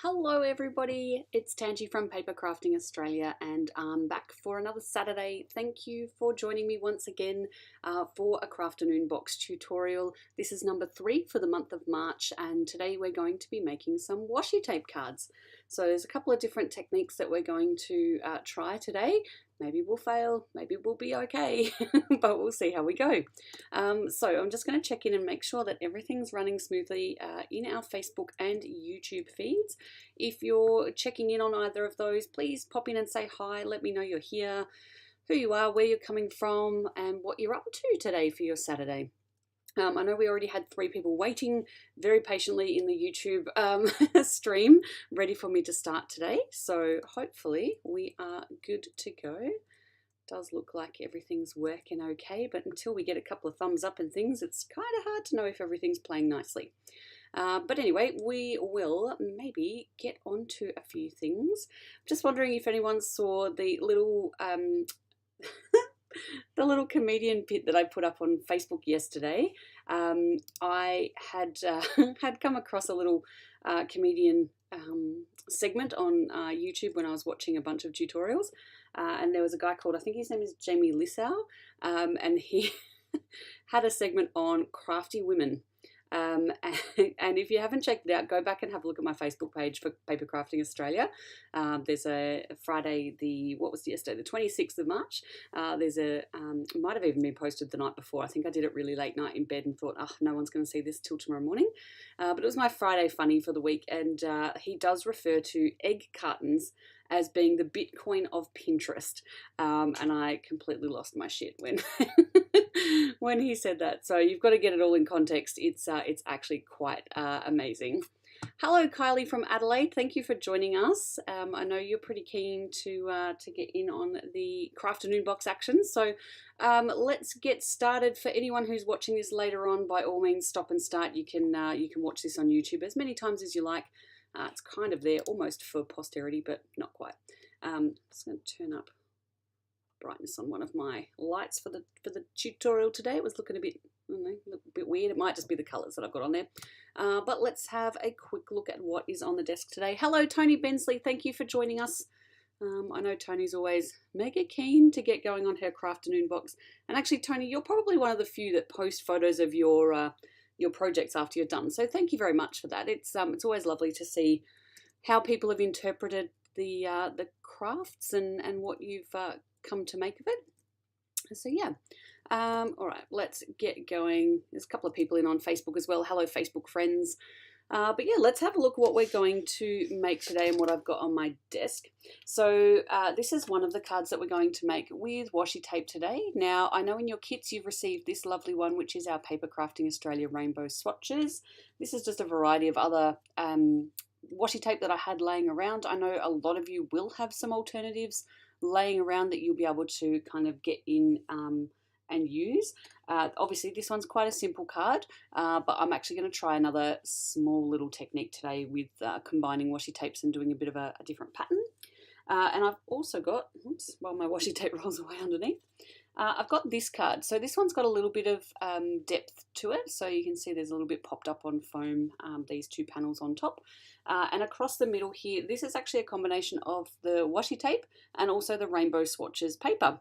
Hello everybody, it's Tangi from Papercrafting Australia and I'm back for another Saturday. Thank you for joining me once again for a Crafternoon Box tutorial. This is number 3 for the month of March and today we're going to be making some washi tape cards. So there's a couple of different techniques that we're going to try today. Maybe we'll fail, maybe we'll be okay, but we'll see how we go. So I'm just going to check in and make sure that everything's running smoothly in our Facebook and YouTube feeds. If you're checking in on either of those, please pop in and say hi, let me know you're here, who you are, where you're coming from, and what you're up to today for your Saturday. I know we already had 3 people waiting very patiently in the YouTube stream, ready for me to start today. So hopefully we are good to go. Does look like everything's working okay, but until we get a couple of thumbs up and things, it's kind of hard to know if everything's playing nicely. But anyway, we will maybe get on to a few things. Just wondering if anyone saw the little the little comedian bit that I put up on Facebook yesterday. I had had come across a little comedian segment on YouTube when I was watching a bunch of tutorials, and there was a guy called, I think his name is Jamie Lissau, and he had a segment on crafty women. And if you haven't checked it out, go back and have a look at my Facebook page for Papercrafting Australia. There's a Friday, what was yesterday, the 26th of March. There's a, might have even been posted the night before. I think I did it really late night in bed and thought, oh, no one's going to see this till tomorrow morning. But it was my Friday funny for the week, and he does refer to egg cartons as being the Bitcoin of Pinterest. And I completely lost my shit when when he said that. So you've got to get it all in context. It's actually quite amazing. Hello, Kylie from Adelaide. Thank you for joining us. I know you're pretty keen to get in on the Crafternoon Box action. So let's get started. For anyone who's watching this later on, by all means, stop and start. You can watch this on YouTube as many times as you like. It's kind of there almost for posterity, but not quite. Just going to turn up brightness on one of my lights for the tutorial today. It was looking a bit, I don't know, a bit weird. It might just be the colours that I've got on there. But let's have a quick look at what is on the desk today. Hello, Tony Bensley. Thank you for joining us. I know Tony's always mega keen to get going on her Crafternoon Box. And actually, Tony, you're probably one of the few that post photos of your projects after you're done. So thank you very much for that. It's always lovely to see how people have interpreted the crafts and what you've come to make of it. So yeah. All right, let's get going. There's a couple of people in on Facebook as well. Hello, Facebook friends. But yeah, let's have a look at what we're going to make today and what I've got on my desk. So this is one of the cards that we're going to make with washi tape today. Now, I know in your kits you've received this lovely one, which is our Papercrafting Australia rainbow swatches. This is just a variety of other washi tape that I had laying around. I know a lot of you will have some alternatives laying around that you'll be able to kind of get in and use. Obviously this one's quite a simple card, but I'm actually going to try another small little technique today with combining washi tapes and doing a bit of a different pattern. And I've also got, oops, while my washi tape rolls away underneath, I've got this card. So this one's got a little bit of depth to it. So you can see there's a little bit popped up on foam, these 2 panels on top. And across the middle here, this is actually a combination of the washi tape and also the rainbow swatches paper.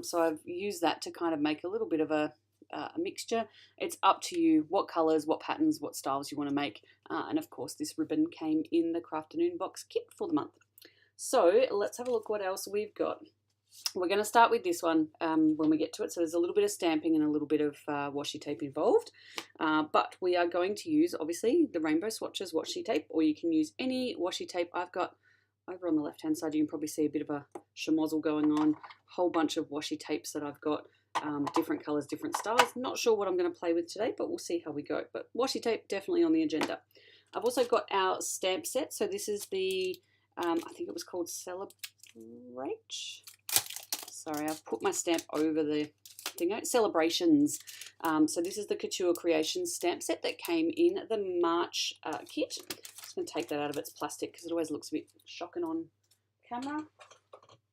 So I've used that to kind of make a little bit of a mixture. It's up to you what colours, what patterns, what styles you want to make. And of course this ribbon came in the Crafternoon Box kit for the month. So let's have a look what else we've got. We're going to start with this one when we get to it. So there's a little bit of stamping and a little bit of washi tape involved. But we are going to use, obviously, the rainbow swatches washi tape, or you can use any washi tape. I've got, over on the left-hand side, you can probably see a bit of a schmozzle going on. Whole bunch of washi tapes that I've got, different colours, different styles. Not sure what I'm going to play with today, but we'll see how we go. But washi tape definitely on the agenda. I've also got our stamp set. So this is the, I think it was called Celebrate. Sorry, I've put my stamp over the thing. Celebrations. So this is the Couture Creations stamp set that came in the March kit. I'm just going to take that out of its plastic because it always looks a bit shocking on camera.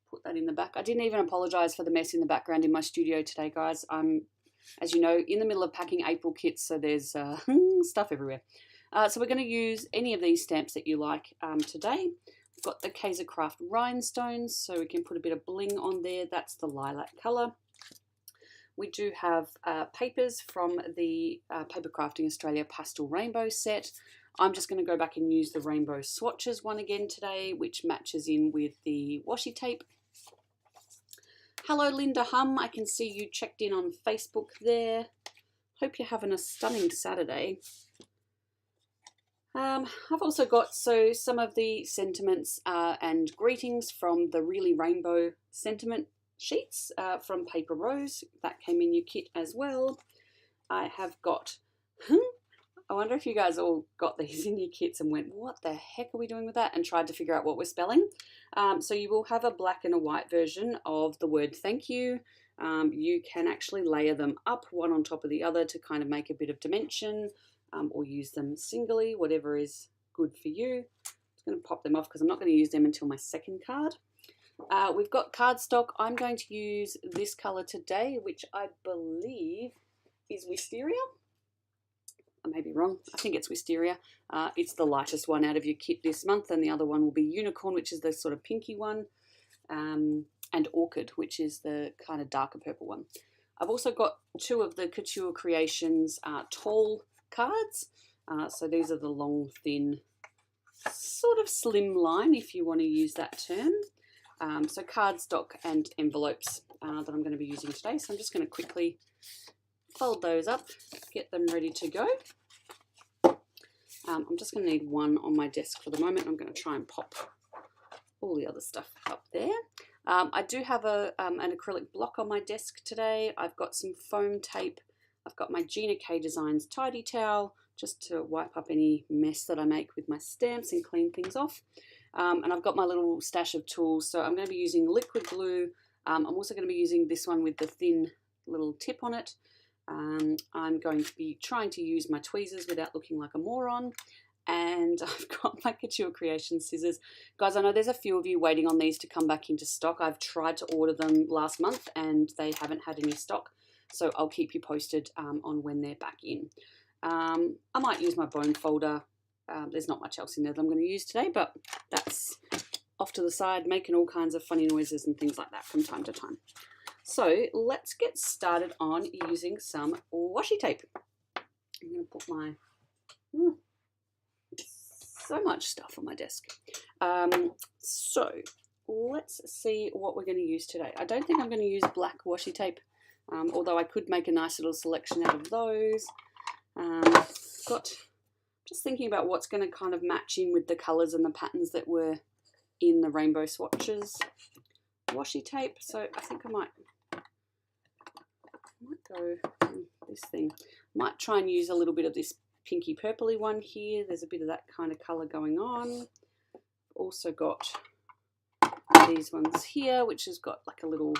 Put that in the back. I didn't even apologise for the mess in the background in my studio today, guys. I'm, as you know, in the middle of packing April kits, so there's stuff everywhere. So we're going to use any of these stamps that you like today. We've got the Kaiser Craft rhinestones, so we can put a bit of bling on there. That's the lilac colour. We do have papers from the Papercrafting Australia Pastel Rainbow set. I'm just going to go back and use the Rainbow Swatches one again today, which matches in with the washi tape. Hello Linda Hum, I can see you checked in on Facebook there. Hope you're having a stunning Saturday. I've also got some of the sentiments and greetings from the Really Rainbow sentiment sheets from Paper Rose. That came in your kit as well. I have got, I wonder if you guys all got these in your kits and went, what the heck are we doing with that? And tried to figure out what we're spelling. So you will have a black and a white version of the word thank you. You can actually layer them up one on top of the other to kind of make a bit of dimension, or use them singly, whatever is good for you. I'm just going to pop them off because I'm not going to use them until my second card. We've got cardstock. I'm going to use this colour today, which I believe is Wisteria. I may be wrong. I think it's Wisteria. It's the lightest one out of your kit this month, and the other one will be Unicorn, which is the sort of pinky one, and Orchid, which is the kind of darker purple one. I've also got two of the Couture Creations tall cards. So these are the long, thin, sort of slim line, if you want to use that term. So cardstock and envelopes that I'm going to be using today. So I'm just going to quickly fold those up, get them ready to go. I'm just going to need one on my desk for the moment. I'm going to try and pop all the other stuff up there. I do have an acrylic block on my desk today. I've got some foam tape. I've got my Gina K Designs tidy towel just to wipe up any mess that I make with my stamps and clean things off. And I've got my little stash of tools. So I'm going to be using liquid glue. I'm also going to be using this one with the thin little tip on it. I'm going to be trying to use my tweezers without looking like a moron. And I've got my Couture Creation scissors. Guys, I know there's a few of you waiting on these to come back into stock. I've tried to order them last month and they haven't had any stock. So I'll keep you posted on when they're back in. I might use my bone folder. There's not much else in there that I'm going to use today, but that's off to the side, making all kinds of funny noises and things like that from time to time. So let's get started on using some washi tape. I'm going to put my... so much stuff on my desk. So let's see what we're going to use today. I don't think I'm going to use black washi tape, although I could make a nice little selection out of those. Just thinking about what's going to kind of match in with the colours and the patterns that were in the Rainbow Swatches washi tape. So I think I might go this thing. Might try and use a little bit of this pinky purpley one here. There's a bit of that kind of colour going on. Also got these ones here, which has got like a little,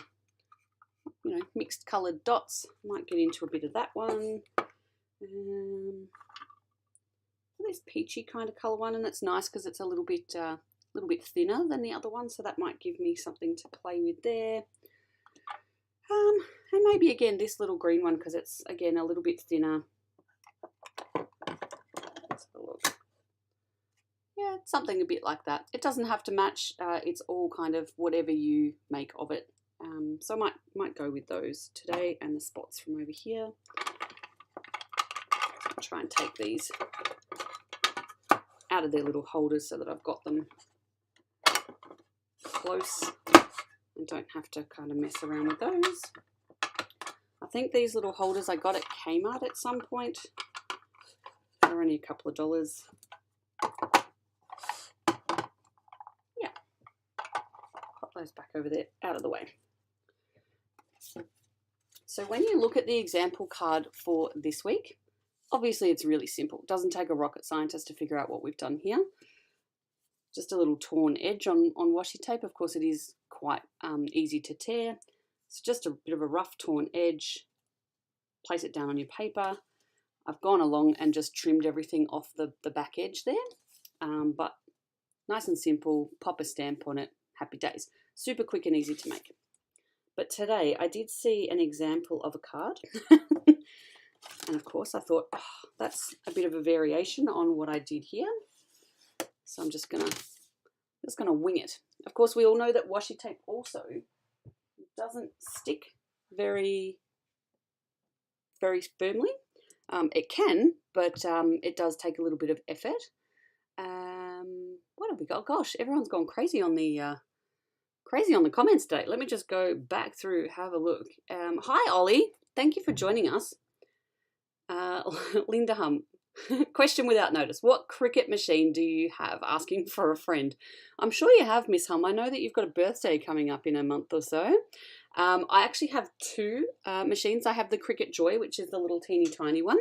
you know, mixed coloured dots. Might get into a bit of that one. This peachy kind of colour one, and it's nice because it's a little bit thinner than the other one, so that might give me something to play with there. And maybe again this little green one because it's again a little bit thinner. Let's have a look. Yeah, something a bit like that. It doesn't have to match. It's all kind of whatever you make of it. So I might go with those today, and the spots from over here. I'll try and take these out of their little holders so that I've got them close and don't have to kind of mess around with those. I think these little holders I got at Kmart at some point. They're only a couple of dollars. Yeah. Pop those back over there, out of the way. So when you look at the example card for this week, obviously it's really simple. It doesn't take a rocket scientist to figure out what we've done here. Just a little torn edge on washi tape. Of course, it is quite easy to tear. So just a bit of a rough torn edge. Place it down on your paper. I've gone along and just trimmed everything off the back edge there. But nice and simple. Pop a stamp on it. Happy days. Super quick and easy to make. But today I did see an example of a card. And of course I thought, oh, that's a bit of a variation on what I did here. So I'm just gonna wing it. Of course, we all know that washi tape also doesn't stick very firmly. It can, but it does take a little bit of effort. What have we got? Gosh, everyone's gone crazy on the comments today. Let me just go back through, have a look. Hi, Ollie. Thank you for joining us. Linda Hum. Question without notice. What Cricut machine do you have? Asking for a friend. I'm sure you have, Miss Hum. I know that you've got a birthday coming up in a month or so. I actually have two machines. I have the Cricut Joy, which is the little teeny tiny one.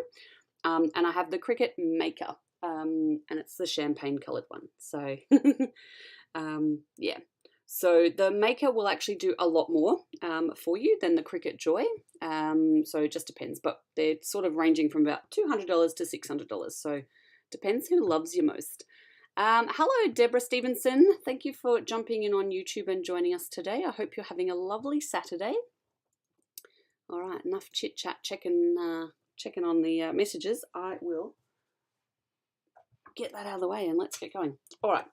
And I have the Cricut Maker. And it's the champagne coloured one. So, yeah. So the Maker will actually do a lot more for you than the Cricut Joy. So it just depends. But they're sort of ranging from about $200 to $600. So depends who loves you most. Hello, Deborah Stevenson. Thank you for jumping in on YouTube and joining us today. I hope you're having a lovely Saturday. All right, enough chit-chat, checking on the messages. I will get that out of the way and let's get going. All right.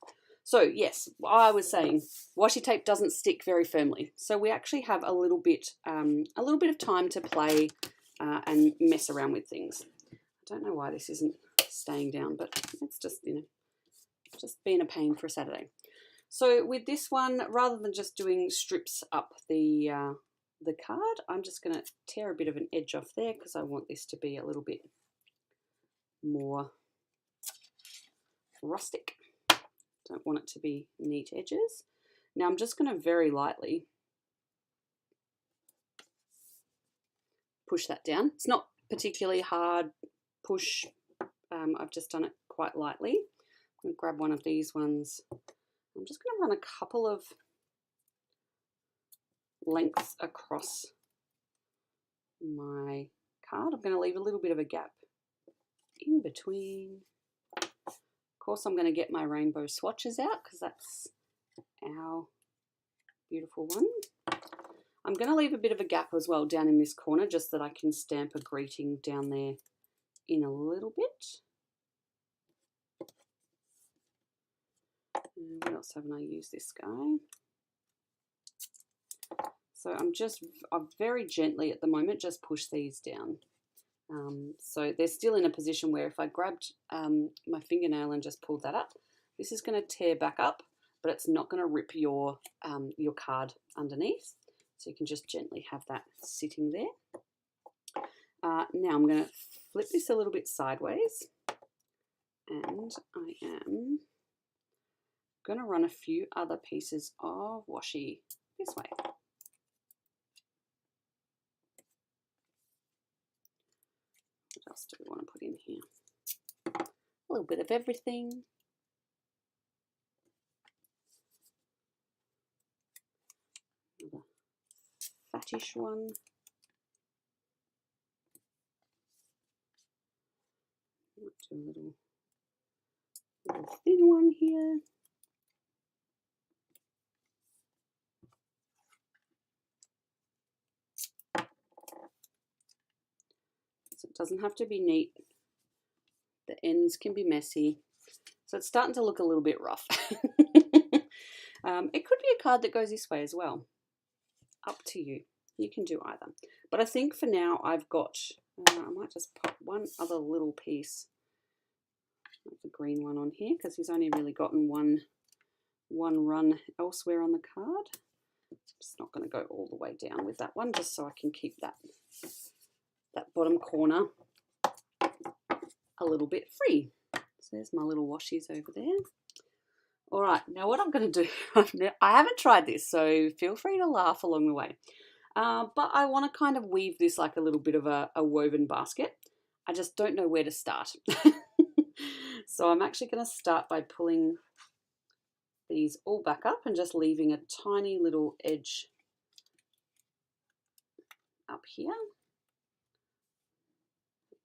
So yes, I was saying washi tape doesn't stick very firmly. So we actually have a little bit of time to play and mess around with things. I don't know why this isn't staying down, but it's just, just being a pain for a Saturday. So with this one, rather than just doing strips up the card, I'm just going to tear a bit of an edge off there because I want this to be a little bit more rustic. Don't want it to be neat edges. Now I'm just going to very lightly push that down. It's not particularly hard push. I've just done it quite lightly. I'm going to grab one of these ones. I'm just going to run a couple of lengths across my card. I'm going to leave a little bit of a gap in between. Of course, I'm going to get my rainbow swatches out because that's our beautiful one. I'm going to leave a bit of a gap as well down in this corner just that I can stamp a greeting down there in a little bit. And what else haven't I used this guy? So I'm very gently at the moment just push these down. So they're still in a position where if I grabbed my fingernail and just pulled that up, this is going to tear back up, but it's not going to rip your card underneath. So you can just gently have that sitting there. Now I'm going to flip this a little bit sideways, and I am going to run a few other pieces of washi this way. What else do we want to put in here? A little bit of everything. Another fattish one. Might do a little thin one here. So it doesn't have to be neat. The ends can be messy. So it's starting to look a little bit rough. It could be a card that goes this way as well. Up to you. You can do either. But I think for now I've got, I might just pop one other little piece of the green one on here because he's only really gotten one run elsewhere on the card. I'm just not going to go all the way down with that one just so I can keep that bottom corner a little bit free. So there's my little washies over there. All right, now what I'm going to do, I haven't tried this, so feel free to laugh along the way. But I want to kind of weave this like a little bit of a woven basket. I just don't know where to start. So I'm actually going to start by pulling these all back up and just leaving a tiny little edge up here.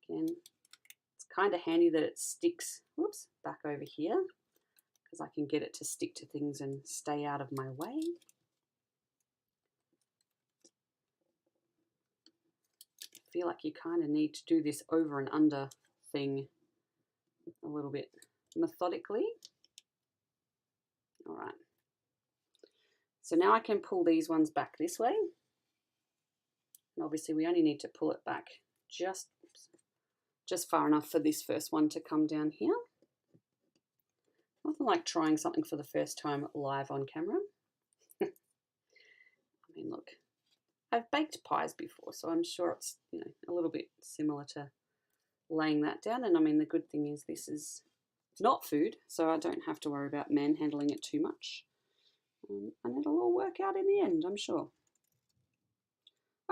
Again, it's kind of handy that it sticks, whoops, back over here because I can get it to stick to things and stay out of my way. feel like you kind of need to do this over and under thing a little bit methodically. All right. So now I can pull these ones back this way. And obviously we only need to pull it back just far enough for this first one to come down here. Nothing like trying something for the first time live on camera. I mean, look, I've baked pies before, so I'm sure it's, you know, a little bit similar to laying that down. And I mean, the good thing is this is not food, so I don't have to worry about manhandling it too much. And it'll all work out in the end, I'm sure.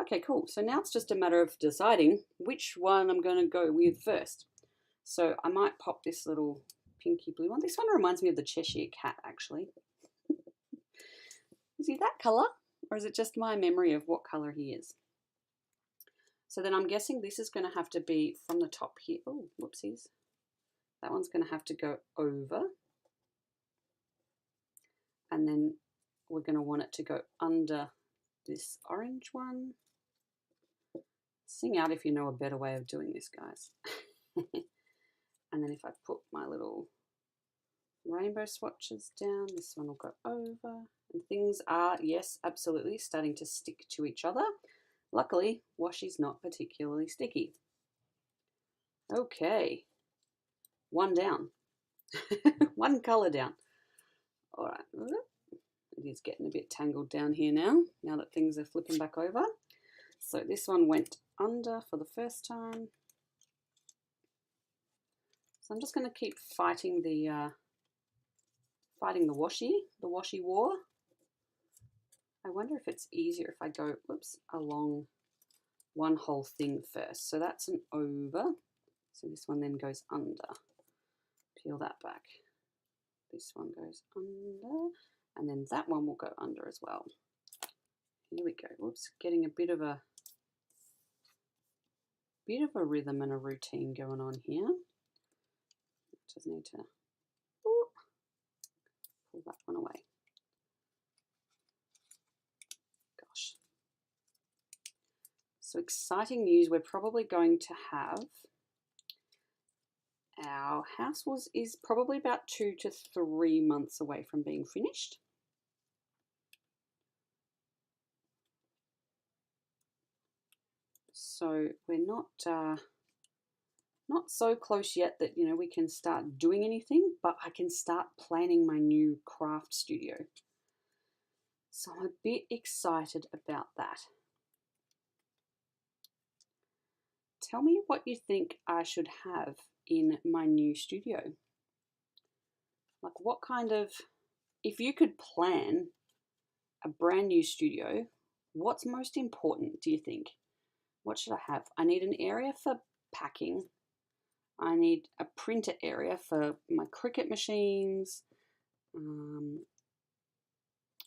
Okay, cool. So now it's just a matter of deciding which one I'm going to go with first. So I might pop this little pinky blue one. This one reminds me of the Cheshire Cat, actually. Is he that colour? Or is it just my memory of what colour he is? So then I'm guessing this is going to have to be from the top here. Oh, whoopsies. That one's going to have to go over. And then we're going to want it to go under this orange one. Sing out if you know a better way of doing this, guys. And then if I put my little rainbow swatches down, this one will go over. And things are, yes, absolutely starting to stick to each other. Luckily, washi's not particularly sticky. Okay, one down. One colour down. All right, it is getting a bit tangled down here now that things are flipping back over. So this one went under for the first time. So I'm just going to keep fighting the washi war. I wonder if it's easier if I go, along one whole thing first. So that's an over. So this one then goes under. Peel that back. This one goes under. And then that one will go under as well. Here we go. Whoops, getting a bit of a rhythm and a routine going on here. Just need to pull that one away. Gosh. So exciting news, we're probably going to have, our house is probably about 2 to 3 months away from being finished. So we're not so close yet that, you know, we can start doing anything, but I can start planning my new craft studio. So I'm a bit excited about that. Tell me what you think I should have in my new studio. Like, what kind of, if you could plan a brand new studio, what's most important, do you think? What should I have? I need an area for packing. I need a printer area for my Cricut machines.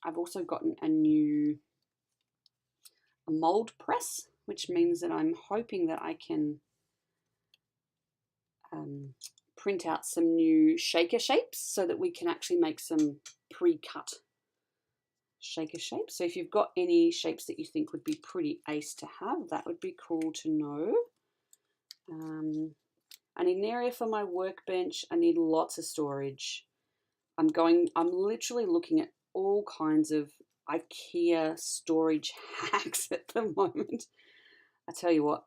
I've also gotten a mold press, which means that I'm hoping that I can print out some new shaker shapes so that we can actually make some pre-cut shaker shapes. So if you've got any shapes that you think would be pretty ace to have, that would be cool to know. I need an area for my workbench. I need lots of storage. I'm literally looking at all kinds of IKEA storage hacks at the moment. I tell you what,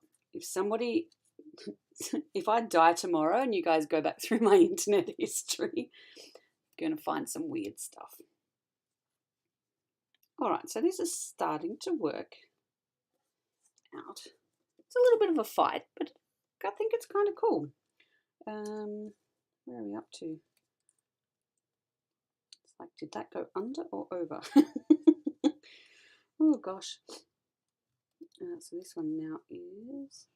if I die tomorrow and you guys go back through my internet history, you're going to find some weird stuff. All right, so this is starting to work out. It's a little bit of a fight, but I think it's kind of cool. Where are we up to? It's like, did that go under or over? Oh gosh. So this one now is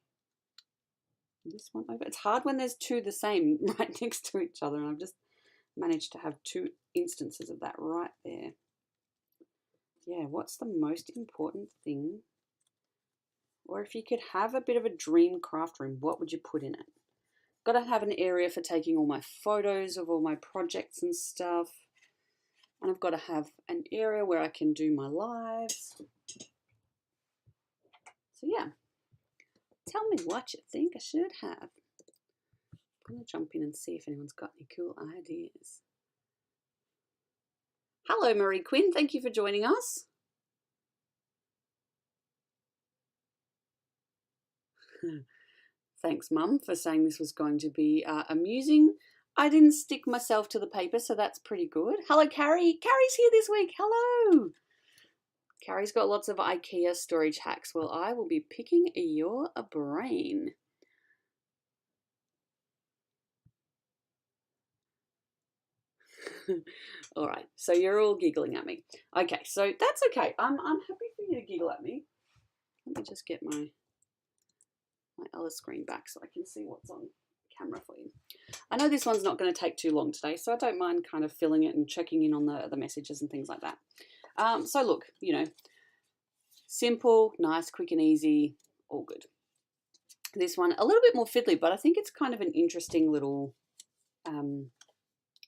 this one over. It's hard when there's two the same right next to each other, and I've just managed to have 2 instances of that right there. Yeah, what's the most important thing? Or if you could have a bit of a dream craft room, what would you put in it? Got to have an area for taking all my photos of all my projects and stuff. And I've got to have an area where I can do my lives. So yeah, Tell me what you think I should have. I'm going to jump in and see if anyone's got any cool ideas. Hello, Marie Quinn. Thank you for joining us. Thanks, Mum, for saying this was going to be amusing. I didn't stick myself to the paper, so that's pretty good. Hello, Carrie. Carrie's here this week. Hello. Carrie's got lots of IKEA storage hacks. Well, I will be picking your brain. All right, so you're all giggling at me. Okay, so that's okay. I'm happy for you to giggle at me. Let me just get my other screen back so I can see what's on camera for you. I know this one's not going to take too long today, so I don't mind kind of filling it and checking in on the messages and things like that. So look, you know, simple, nice, quick and easy, all good. This one, a little bit more fiddly, but I think it's kind of an interesting little, an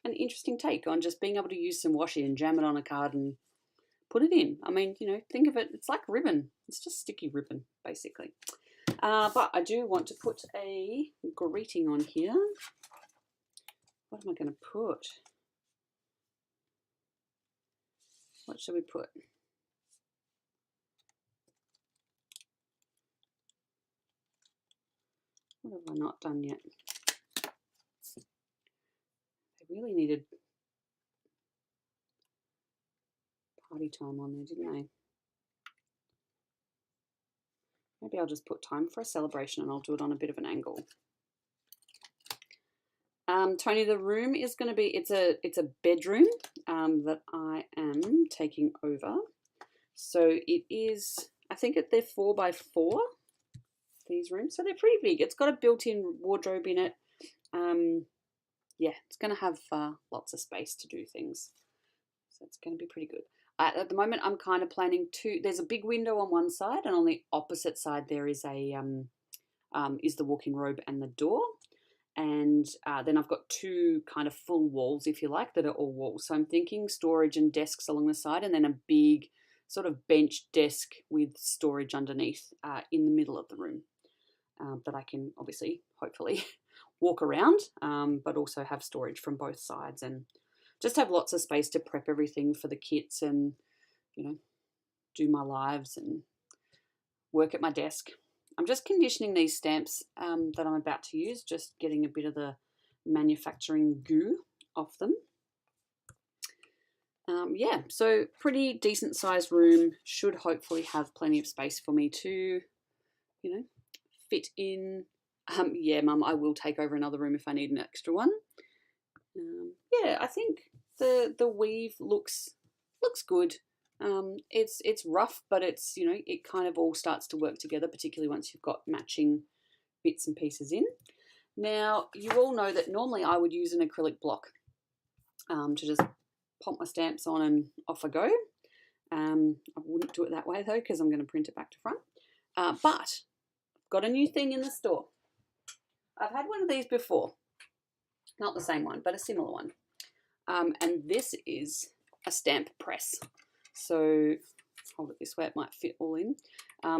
interesting take on just being able to use some washi and jam it on a card and put it in. I mean, you know, think of it, it's like ribbon. It's just sticky ribbon, basically. But I do want to put a greeting on here. What am I going to put? What should we put? What have I not done yet? They really needed party time on there, didn't they? Maybe I'll just put time for a celebration and I'll do it on a bit of an angle. Tony, the room is going to be, it's a bedroom that I am taking over. So it is, I think they're 4x4, these rooms. So they're pretty big. It's got a built-in wardrobe in it. Yeah, it's going to have lots of space to do things. So it's going to be pretty good. At the moment, I'm kind of planning there's a big window on one side, and on the opposite side there is the walk-in robe and the door. And then I've got two kind of full walls, if you like, that are all walls. So I'm thinking storage and desks along the side, and then a big sort of bench desk with storage underneath in the middle of the room that I can obviously, hopefully, walk around, but also have storage from both sides and just have lots of space to prep everything for the kits and, you know, do my lives and work at my desk. I'm just conditioning these stamps that I'm about to use, just getting a bit of the manufacturing goo off them. Yeah, so pretty decent sized room, should hopefully have plenty of space for me to, you know, fit in. Yeah, Mum, I will take over another room if I need an extra one. Yeah, I think the weave looks good. It's rough, but it's, you know, it kind of all starts to work together, particularly once you've got matching bits and pieces in. Now, you all know that normally I would use an acrylic block to just pop my stamps on and off I go. I wouldn't do it that way though, because I'm going to print it back to front. But I've got a new thing in the store. I've had one of these before. Not the same one, but a similar one. And this is a stamp press. So hold it this way, it might fit all in.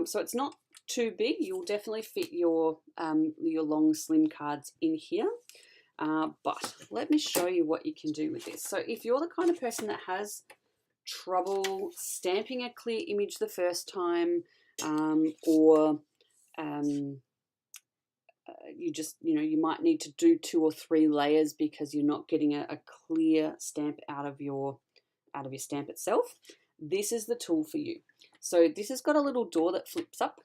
So it's not too big. You'll definitely fit your long slim cards in here. But let me show you what you can do with this. So if you're the kind of person that has trouble stamping a clear image the first time, or you just, you know, you might need to do 2 or 3 layers because you're not getting a clear stamp out of your stamp itself, this is the tool for you. So this has got a little door that flips up,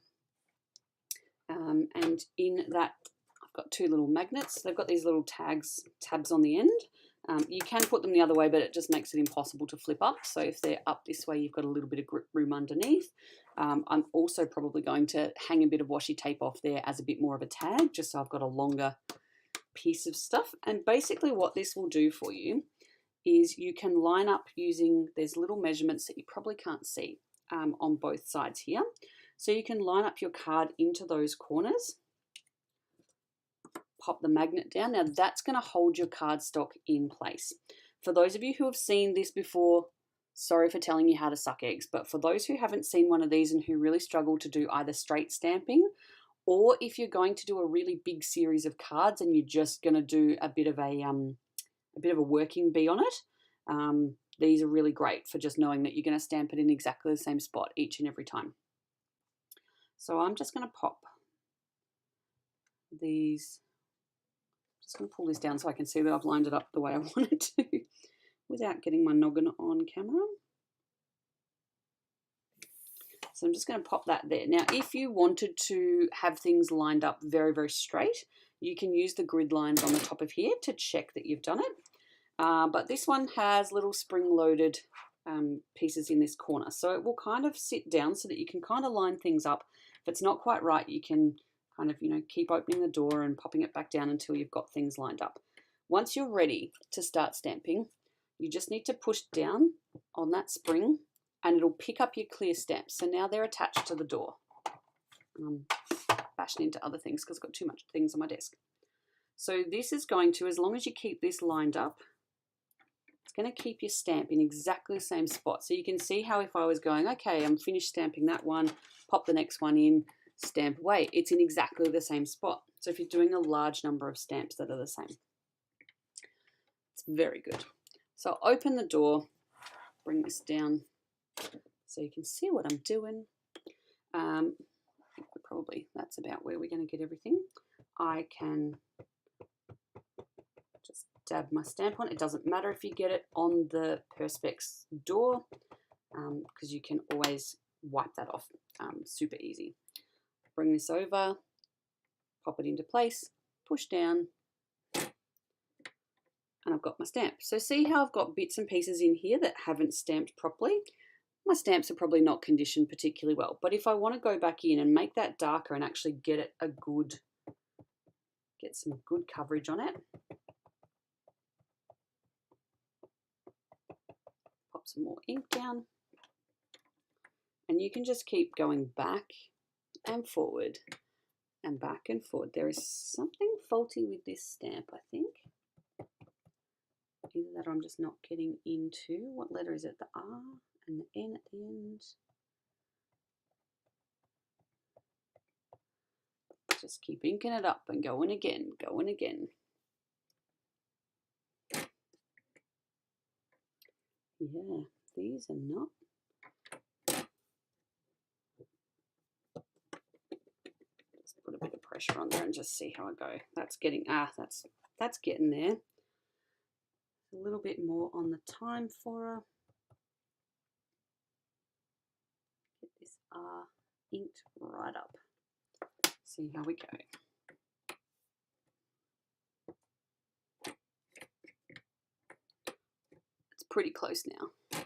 and in that I've got 2 little magnets. They've got these little tabs on the end. You can put them the other way, but it just makes it impossible to flip up. So if they're up this way, you've got a little bit of grip room underneath. I'm also probably going to hang a bit of washi tape off there as a bit more of a tag, just so I've got a longer piece of stuff. And basically what this will do for you is you can line up using, there's little measurements that you probably can't see on both sides here. So you can line up your card into those corners, pop the magnet down. Now that's going to hold your cardstock in place. For those of you who have seen this before, sorry for telling you how to suck eggs, but for those who haven't seen one of these and who really struggle to do either straight stamping Or if you're going to do a really big series of cards and you're just going to do a bit of a working bee on it, these are really great for just knowing that you're going to stamp it in exactly the same spot each and every time. So I'm just going to pop these. Just going to pull this down so I can see that I've lined it up the way I want it to without getting my noggin on camera. So I'm just going to pop that there. Now, if you wanted to have things lined up very, very straight, you can use the grid lines on the top of here to check that you've done it. But this one has little spring-loaded pieces in this corner. So it will kind of sit down so that you can kind of line things up. If it's not quite right, you can kind of, keep opening the door and popping it back down until you've got things lined up. Once you're ready to start stamping, you just need to push down on that spring and it'll pick up your clear stamps. So now they're attached to the door. Bashing into other things because I've got too much things on my desk. So this is going to, as long as you keep this lined up, it's going to keep your stamp in exactly the same spot. So you can see how if I was going, okay, I'm finished stamping that one, pop the next one in, stamp away, it's in exactly the same spot. So if you're doing a large number of stamps that are the same, it's very good. So I'll open the door, bring this down so you can see what I'm doing. Probably that's about where we're going to get everything. I can just dab my stamp on. It doesn't matter if you get it on the Perspex door because you can always wipe that off. Super easy. Bring this over, pop it into place, push down, and I've got my stamp. So see how I've got bits and pieces in here that haven't stamped properly? My stamps are probably not conditioned particularly well, but if I want to go back in and make that darker and actually get it get some good coverage on it, pop some more ink down, and you can just keep going back and forward and back and forward. There is something faulty with this stamp, I think. Either that or I'm just not getting into, what letter is it? The R and the N at the end. Just keep inking it up and going again, going again. Yeah, these are not. Just put a bit of pressure on there and just see how I go. That's getting, that's getting there. A little bit more on the time for her. Get this R inked right up. See how we go. It's pretty close now.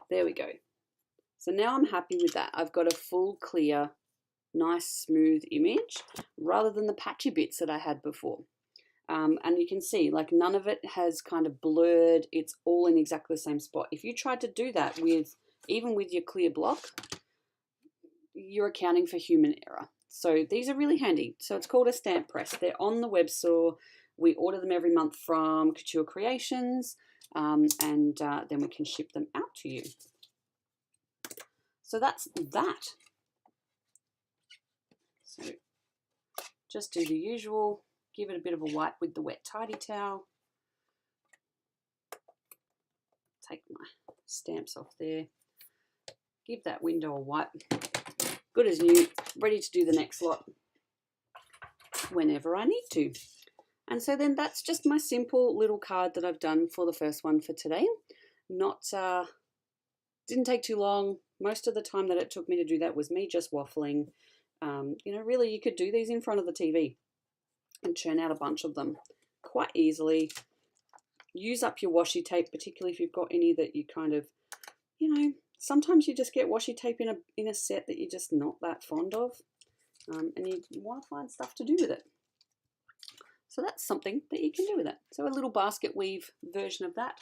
There we go. So now I'm happy with that. I've got a full, clear, nice, smooth image rather than the patchy bits that I had before. And you can see, like, none of it has kind of blurred. It's all in exactly the same spot. If you tried to do that even with your clear block, you're accounting for human error. So these are really handy. So it's called a stamp press. They're on the web store. We order them every month from Couture Creations, and then we can ship them out to you. So that's that. So just do the usual. Give it a bit of a wipe with the wet tidy towel. Take my stamps off there. Give that window a wipe. Good as new, ready to do the next lot whenever I need to. And so then that's just my simple little card that I've done for the first one for today. Didn't take too long. Most of the time that it took me to do that was me just waffling. Really you could do these in front of the TV and churn out a bunch of them quite easily. Use up your washi tape, particularly if you've got any that you kind of, sometimes you just get washi tape in a set that you're just not that fond of, and you want to find stuff to do with it. So that's something that you can do with it. So a little basket weave version of that,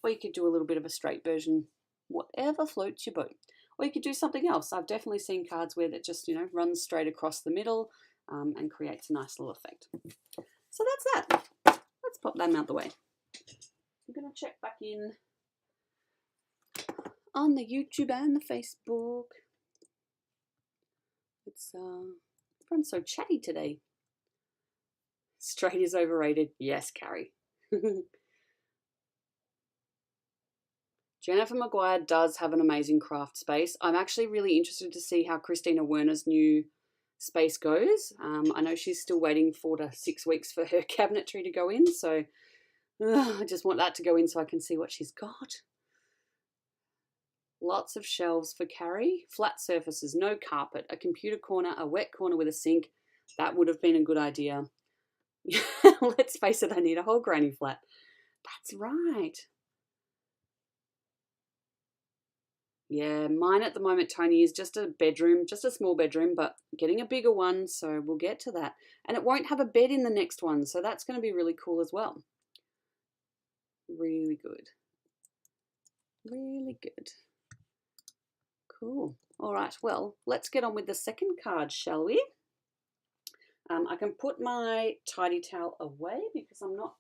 or you could do a little bit of a straight version, whatever floats your boat. Or you could do something else. I've definitely seen cards where that just, runs straight across the middle and creates a nice little effect. So that's that. Let's pop them out the way. I'm going to check back in on the YouTube and the Facebook. It's everyone's so chatty today. Straight is overrated. Yes, Carrie. Jennifer Maguire does have an amazing craft space. I'm actually really interested to see how Christina Werner's new space goes. I know she's still waiting 4 to 6 weeks for her cabinetry to go in, so I just want that to go in so I can see what she's got. Lots of shelves for Carrie. Flat surfaces, no carpet, a computer corner, a wet corner with a sink. That would have been a good idea. Let's face it, I need a whole granny flat. That's right. Yeah, mine at the moment, Tony, is just a bedroom, just a small bedroom, but getting a bigger one, so we'll get to that. And it won't have a bed in the next one, so that's going to be really cool as well. Really good. Really good. Cool. All right, well, let's get on with the second card, shall we? I can put my tidy towel away because I'm not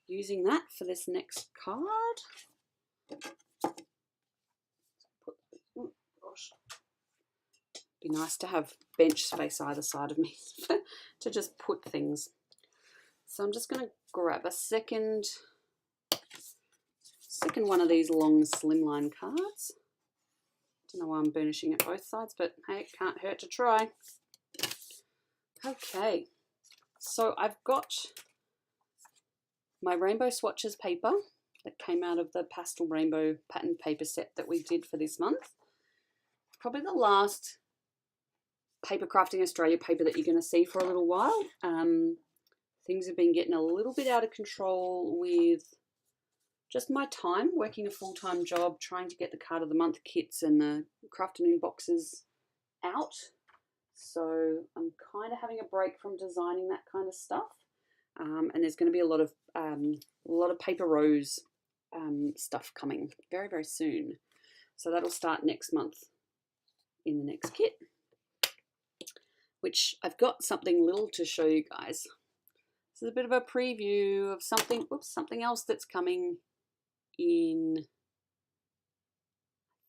using that for this next card. Oh, gosh. Be nice to have bench space either side of me to just put things. So I'm just going to grab a second one of these long slimline cards. Don't know why I'm burnishing at both sides, but hey, it can't hurt to try. Okay, so I've got my rainbow swatches paper that came out of the pastel rainbow pattern paper set that we did for this month. Probably the last Papercrafting Australia paper that you're going to see for a little while. Things have been getting a little bit out of control with just my time, working a full-time job, trying to get the card of the month kits and the Crafternoon boxes out. So I'm kind of having a break from designing that kind of stuff. And there's going to be a lot of paper rose stuff coming very, very soon. So that'll start next month in the next kit, which I've got something little to show you guys. This is a bit of a preview of something else that's coming in, I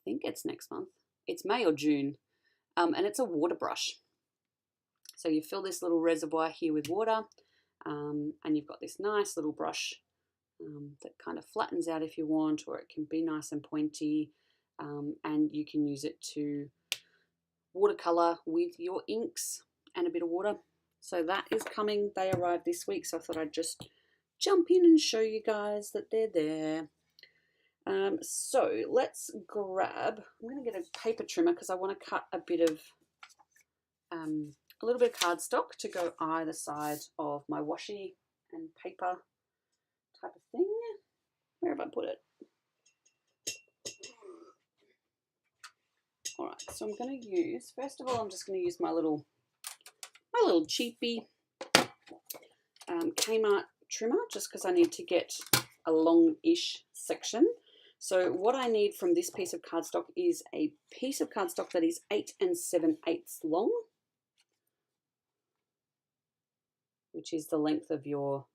think it's next month. It's May or June. And it's a water brush. So you fill this little reservoir here with water, and you've got this nice little brush that kind of flattens out if you want, or it can be nice and pointy, and you can use it to watercolor with your inks and a bit of water. So that is coming. They arrived this week, so I thought I'd just jump in and show you guys that they're there. So let's grab, I'm going to get a paper trimmer because I want to cut a little bit of cardstock to go either side of my washi and paper type of thing. Where have I put it? All right, so I'm going to use, first of all, I'm just going to use my little cheapy Kmart trimmer, just because I need to get a long-ish section. So what I need from this piece of cardstock is a piece of cardstock that is 8 7/8 long, which is the length of your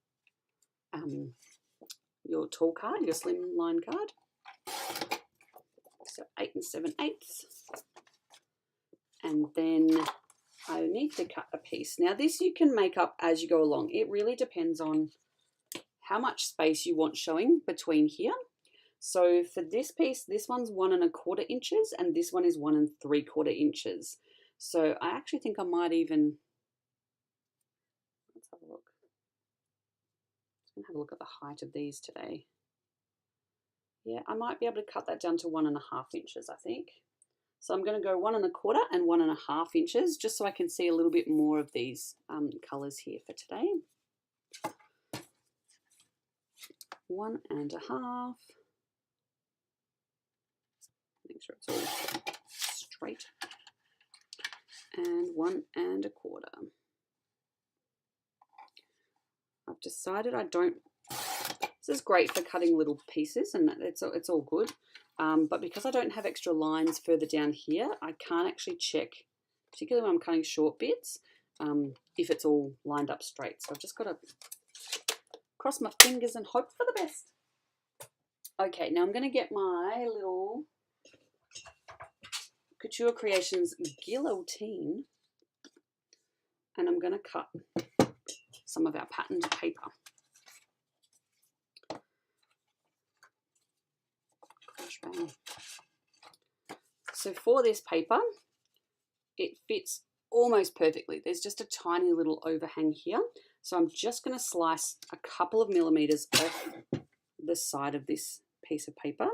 tall card, your slim line card. So 8 7/8. And then I need to cut a piece. Now this you can make up as you go along. It really depends on how much space you want showing between here. So for this piece, this one's 1 1/4 inches and this one is 1 3/4 inches. So I actually think I might even, let's have a look. I'm going to have a look at the height of these today. Yeah, I might be able to cut that down to 1 1/2 inches, I think. So I'm going to go 1 1/4 and 1 1/2 inches, just so I can see a little bit more of these colours here for today. 1 1/2. Make sure it's all straight. And 1 1/4. I've decided I don't. This is great for cutting little pieces, and it's all good. But because I don't have extra lines further down here, I can't actually check, particularly when I'm cutting short bits, if it's all lined up straight. So I've just got to cross my fingers and hope for the best. Okay, now I'm going to get my little Couture Creations guillotine and I'm going to cut some of our patterned paper. So for this paper, it fits almost perfectly. There's just a tiny little overhang here. So I'm just going to slice a couple of millimeters off the side of this piece of paper.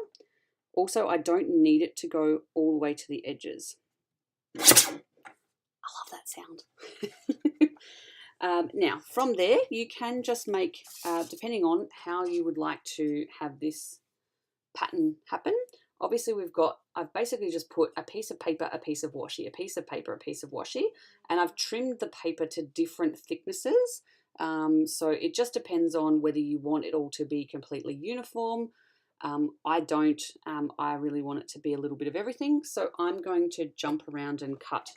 Also, I don't need it to go all the way to the edges. I love that sound. Now, from there, you can just make, depending on how you would like to have this pattern happen. Obviously, I've basically just put a piece of paper, a piece of washi, a piece of paper, a piece of washi, and I've trimmed the paper to different thicknesses. So it just depends on whether you want it all to be completely uniform. I don't. I really want it to be a little bit of everything. So I'm going to jump around and cut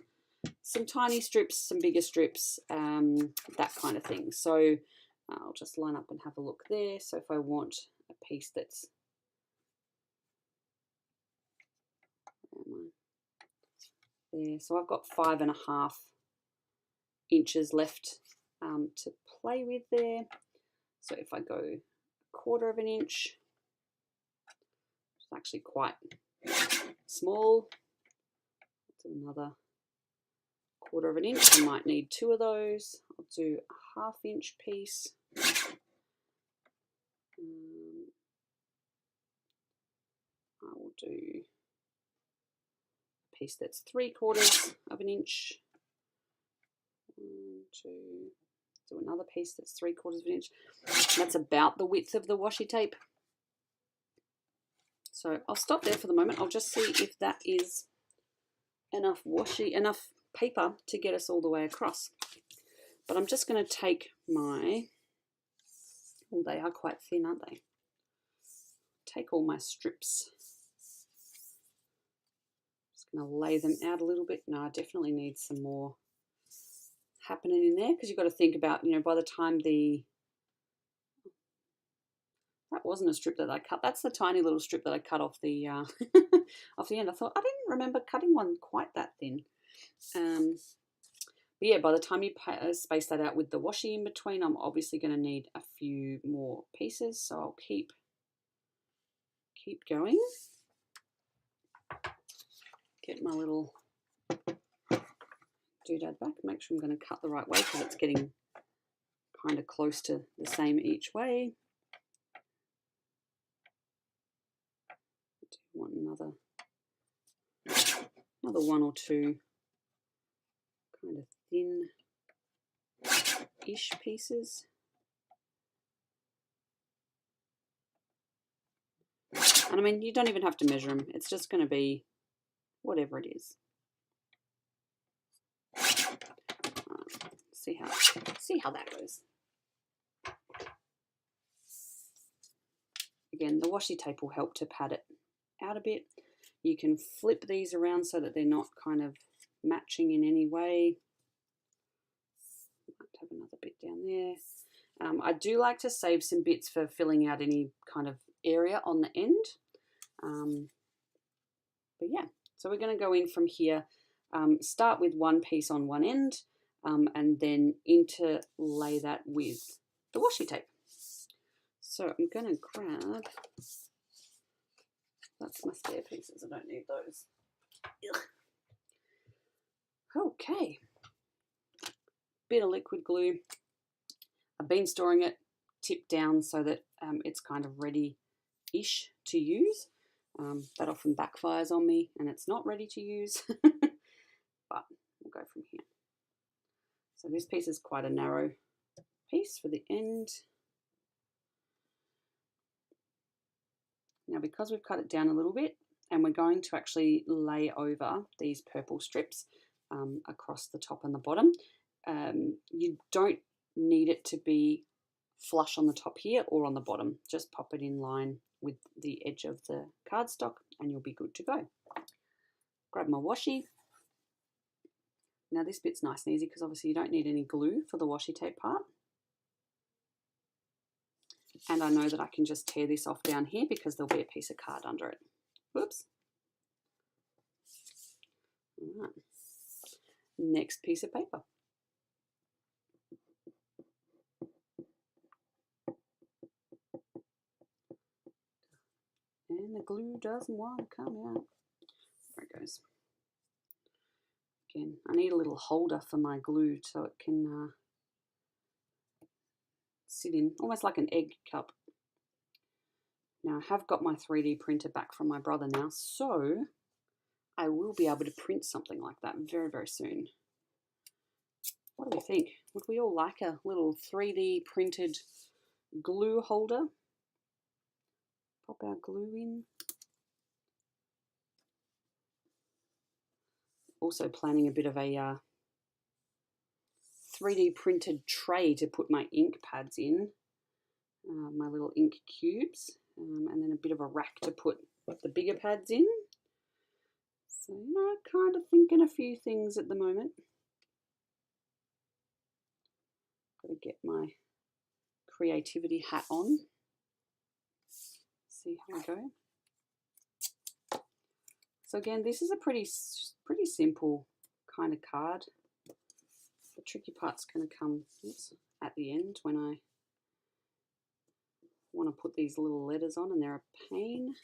some tiny strips, some bigger strips, that kind of thing. So I'll just line up and have a look there. So if I want a piece that's there, so I've got 5.5 inches left to play with there. So if I go 1/4 inch, it's actually quite small. Do another 1/4 inch. I might need 2 of those. I'll do a 1/2 inch piece. I will do a piece that's 3/4 inch. 1, 2. Do another piece that's 3/4 inch. That's about the width of the washi tape. So I'll stop there for the moment. I'll just see if that is enough paper to get us all the way across. But I'm just going to take my, oh, they are quite thin, aren't they? Take all my strips. Just going to lay them out a little bit. No, I definitely need some more happening in there, because you've got to think about, by the time that wasn't a strip that I cut. That's the tiny little strip that I cut off the off the end. I thought I didn't remember cutting one quite that thin. But yeah, by the time you space that out with the washi in between, I'm obviously going to need a few more pieces. So I'll keep going. Get my little doodad back. Make sure I'm going to cut the right way, because it's getting kind of close to the same each way. I want another 1 or 2 kind of thin-ish pieces. And I mean, you don't even have to measure them. It's just going to be whatever it is. See how that goes. Again, the washi tape will help to pad it out a bit. You can flip these around so that they're not kind of matching in any way. Might have another bit down there. I do like to save some bits for filling out any kind of area on the end. But yeah, so we're going to go in from here, start with one piece on one end, and then interlay that with the washi tape. So I'm going to grab, that's my spare pieces, I don't need those. Ugh. Okay, bit of liquid glue. I've been storing it tipped down so that it's kind of ready-ish to use. That often backfires on me and it's not ready to use, but we'll go from here. So this piece is quite a narrow piece for the end. Now, because we've cut it down a little bit, and we're going to actually lay over these purple strips across the top and the bottom, you don't need it to be flush on the top here or on the bottom. Just pop it in line with the edge of the cardstock and you'll be good to go. Grab my washi. Now this bit's nice and easy because obviously you don't need any glue for the washi tape part. And I know that I can just tear this off down here because there'll be a piece of card under it. Whoops. All right. Next piece of paper. And the glue doesn't want to come out. There it goes. Again, I need a little holder for my glue so it can sit in, almost like an egg cup. Now I have got my 3D printer back from my brother now, so I will be able to print something like that very, very soon. What do we think? Would we all like a little 3D printed glue holder? Pop our glue in. Also planning a bit of a 3D printed tray to put my ink pads in, my little ink cubes, and then a bit of a rack to put the bigger pads in. So, you know, kind of thinking a few things at the moment. Got to get my creativity hat on. See how I go. So again, this is a pretty simple kind of card. The tricky part's going to come at the end when I want to put these little letters on, and they're a pain.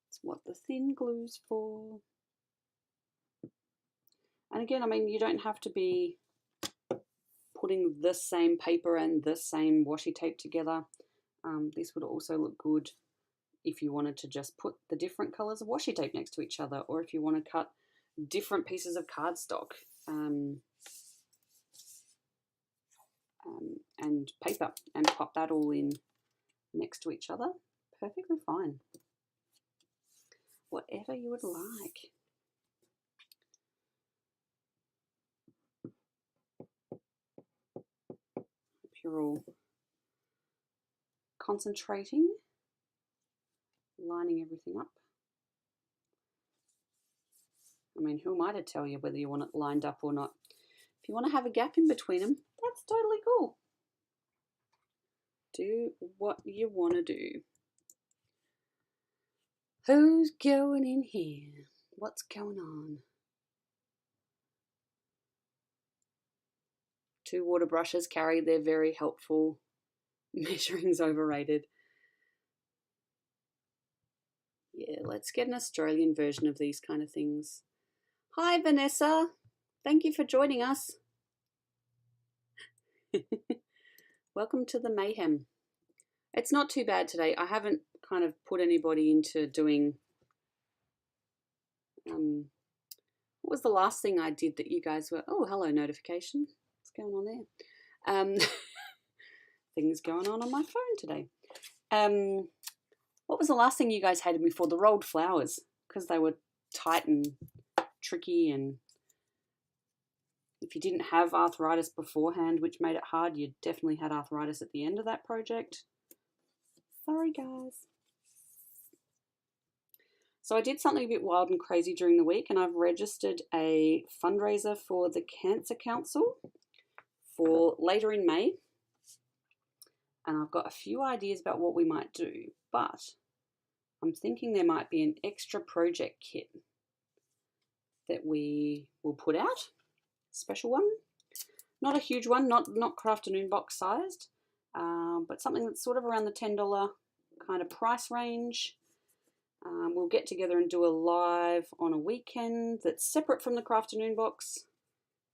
It's what the thin glue's for. And again, I mean, you don't have to be putting the same paper and the same washi tape together. This would also look good if you wanted to just put the different colours of washi tape next to each other, or if you want to cut different pieces of cardstock and paper and pop that all in next to each other. Perfectly fine. Whatever you would like. Hope you're all concentrating, lining everything up. I mean, who am I to tell you whether you want it lined up or not? If you want to have a gap in between them, that's totally cool. Do what you want to do. Who's going in here? What's going on? 2 water brushes carry, they're very helpful. Measuring's overrated. Yeah, let's get an Australian version of these kind of things. Hi, Vanessa. Thank you for joining us. Welcome to the mayhem. It's not too bad today. I haven't kind of put anybody into doing... what was the last thing I did that you guys were... Oh, hello, notification. What's going on there? Things going on my phone today. What was the last thing you guys hated me for? The rolled flowers, because they were tight and tricky, and if you didn't have arthritis beforehand, which made it hard, you definitely had arthritis at the end of that project. Sorry, guys. So I did something a bit wild and crazy during the week, and I've registered a fundraiser for the Cancer Council for later in May. And I've got a few ideas about what we might do, but I'm thinking there might be an extra project kit that we will put out. Special one. Not a huge one, not Crafternoon Box sized, but something that's sort of around the $10 kind of price range. We'll get together and do a live on a weekend that's separate from the Crafternoon Box,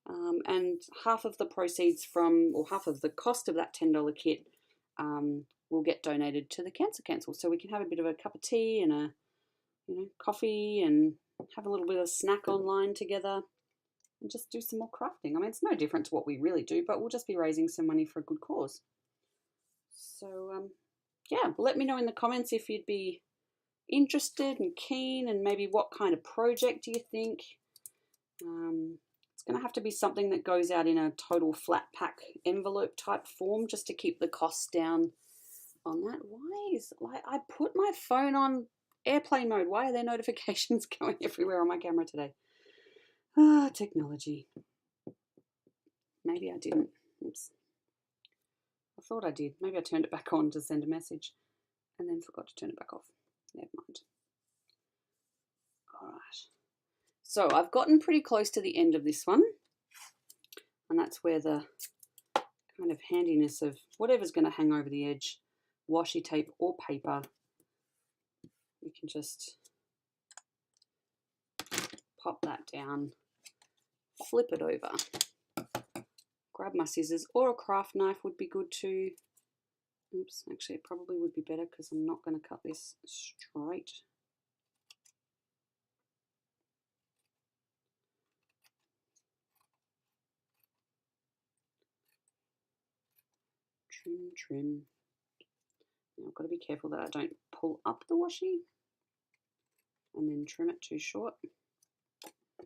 and half of the proceeds from, or half of the cost of that $10 kit will get donated to the Cancer Council, so we can have a bit of a cup of tea and a coffee and have a little bit of snack online together and just do some more crafting. I mean, it's no different to what we really do, but we'll just be raising some money for a good cause. So yeah, let me know in the comments if you'd be interested and keen, and maybe what kind of project do you think. It's going to have to be something that goes out in a total flat pack envelope type form, just to keep the costs down on that. Why is, like, I put my phone on airplane mode. Why are there notifications going everywhere on my camera today? Ah, technology. Maybe I didn't. Oops. I thought I did. Maybe I turned it back on to send a message and then forgot to turn it back off. Never mind. All right. So I've gotten pretty close to the end of this one, and that's where the kind of handiness of whatever's going to hang over the edge washi tape or paper, you can just pop that down, flip it over, grab my scissors, or a craft knife would be good too. Oops, actually it probably would be better because I'm not going to cut this straight. Trim, trim. Now I've got to be careful that I don't pull up the washi and then trim it too short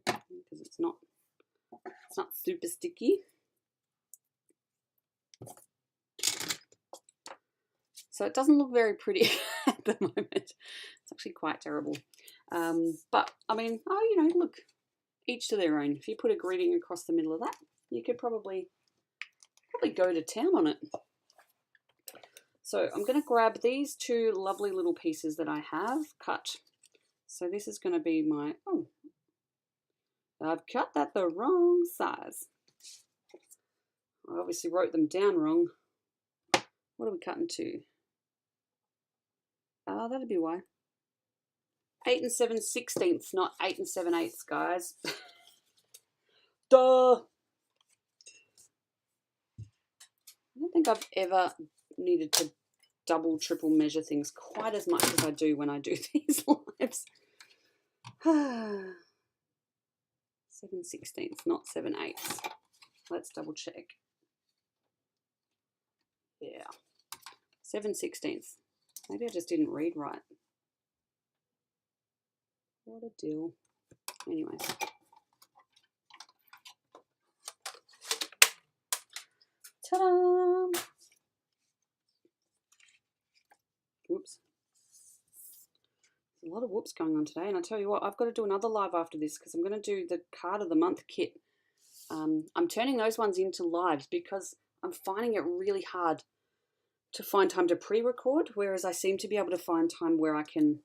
because it's not super sticky. So it doesn't look very pretty at the moment. It's actually quite terrible. But I mean, oh, you know, look, each to their own. If you put a greeting across the middle of that, you could probably go to town on it. So I'm going to grab these two lovely little pieces that I have cut. So this is going to be my, oh, I've cut that the wrong size. I obviously wrote them down wrong. What are we cutting to? That'd be why. 8 7/16, not 8 7/8, guys. Duh! I don't think I've ever needed to double, triple measure things quite as much as I do when I do these lives. 7/16, not 7/8. Let's double check. Yeah. 7/16. Maybe I just didn't read right. What a deal. Anyway. Ta-da! Whoops. There's a lot of whoops going on today, and I tell you what, I've got to do another live after this because I'm going to do the card of the month kit. I'm turning those ones into lives because I'm finding it really hard to find time to pre-record, whereas I seem to be able to find time where I can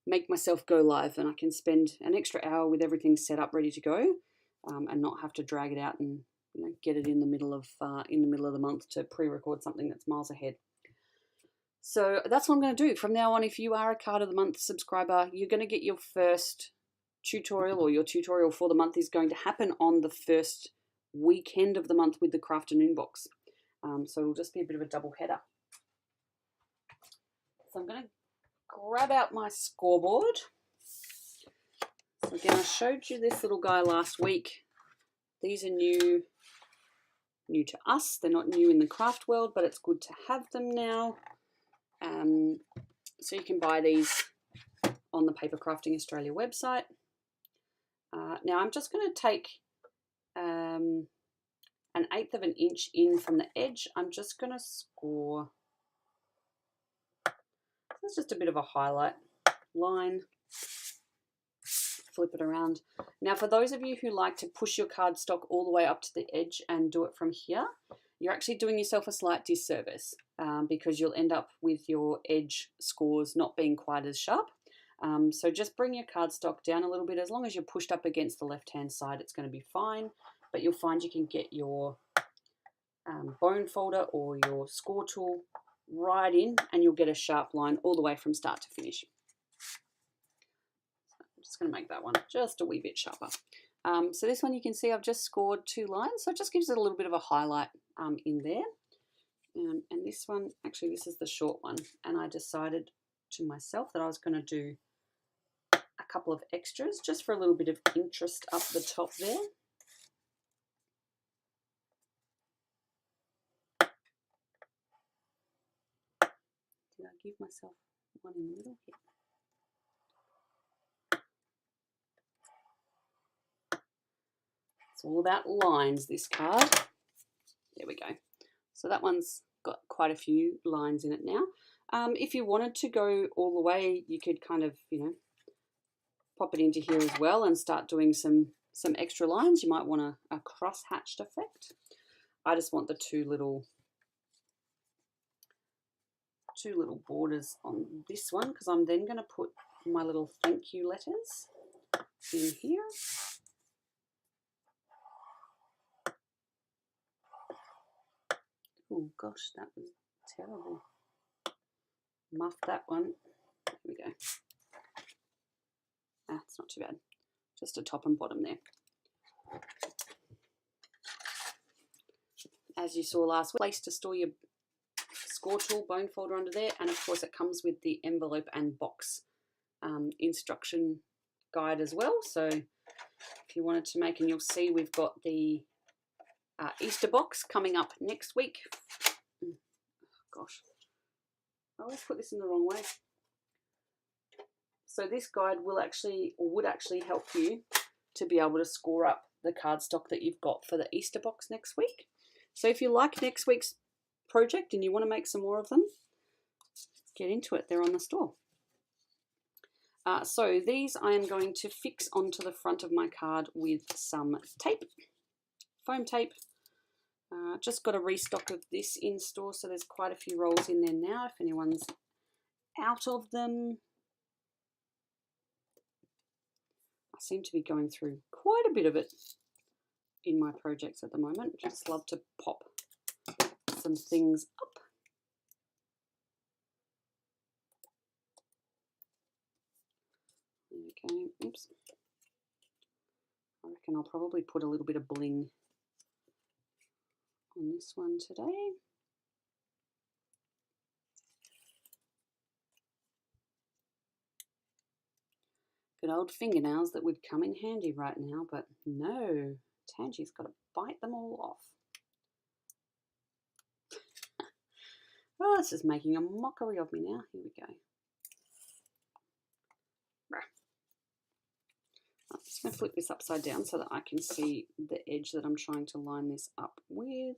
make myself go live and I can spend an extra hour with everything set up ready to go, and not have to drag it out and get it in the middle of the month to pre-record something that's miles ahead. So that's what I'm going to do from now on. If you are a card of the month subscriber, you're going to get your first tutorial, or your tutorial for the month is going to happen on the first weekend of the month with the Crafternoon Box. So it'll just be a bit of a double header. So I'm going to grab out my scoreboard. So again, I showed you this little guy last week. These are new to us. They're not new in the craft world, but it's good to have them now. So you can buy these on the Papercrafting Australia website. Now I'm just going to take an 1/8 of an inch in from the edge. I'm just going to score. That's just a bit of a highlight line. Flip it around. Now for those of you who like to push your cardstock all the way up to the edge and do it from here, you're actually doing yourself a slight disservice because you'll end up with your edge scores not being quite as sharp. So just bring your cardstock down a little bit. As long as you're pushed up against the left-hand side, it's going to be fine. But you'll find you can get your bone folder or your score tool right in and you'll get a sharp line all the way from start to finish. So I'm just going to make that one just a wee bit sharper. So this one you can see I've just scored 2 lines, so it just gives it a little bit of a highlight in there. And this one, actually this is the short one, and I decided to myself that I was going to do a couple of extras just for a little bit of interest up the top there. Did I give myself one in the middle here? It's all about lines, this card. There we go. So that one's got quite a few lines in it now. If you wanted to go all the way, you could kind of, pop it into here as well and start doing some extra lines. You might want a cross-hatched effect. I just want the two little borders on this one because I'm then going to put my little thank you letters in here. Oh gosh, that was terrible. Muff that one. There we go. Ah, it's not too bad. Just a top and bottom there. As you saw last week, place to store your score tool bone folder under there, and of course it comes with the envelope and box instruction guide as well. So if you wanted to make, and you'll see we've got the Easter box coming up next week. Oh, gosh, I always put this in the wrong way. So this guide will actually, or would actually, help you to be able to score up the cardstock that you've got for the Easter box next week. So if you like next week's project and you want to make some more of them, get into it. They're on the store. So these I am going to fix onto the front of my card with some tape, foam tape. Just got a restock of this in store, so there's quite a few rolls in there now if anyone's out of them. I seem to be going through quite a bit of it in my projects at the moment. Just love to pop some things up. Okay, oops. I reckon I'll probably put a little bit of bling on this one today. Good old fingernails that would come in handy right now, but no, Tangi's got to bite them all off. Oh, this is making a mockery of me now. Here we go. I'm just going to flip this upside down so that I can see the edge that I'm trying to line this up with.